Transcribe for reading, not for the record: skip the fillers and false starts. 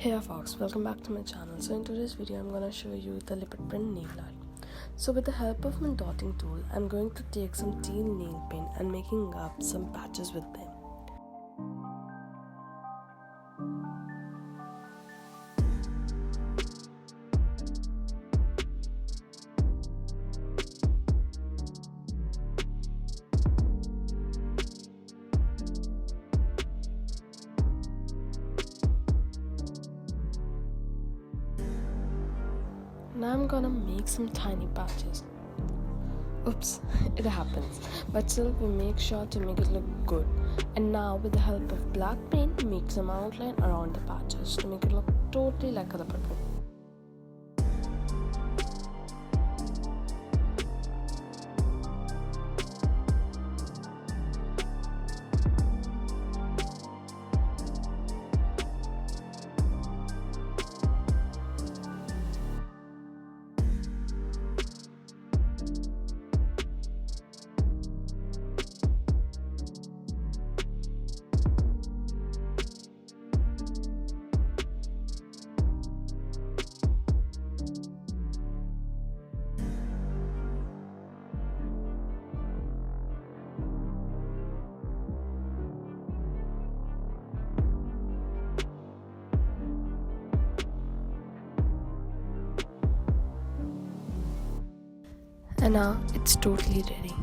Hey folks, welcome back to my channel. So in today's video I'm gonna show you the leopard print nail art. So with the help of my dotting tool, I'm going to take some teal nail paint and making up some patches with them. Now I'm gonna make some tiny patches. Oops, it happens. But still we make sure to make it look good. And now with the help of black paint, make some outline around the patches to make it look totally like a leopard print. And now it's totally ready.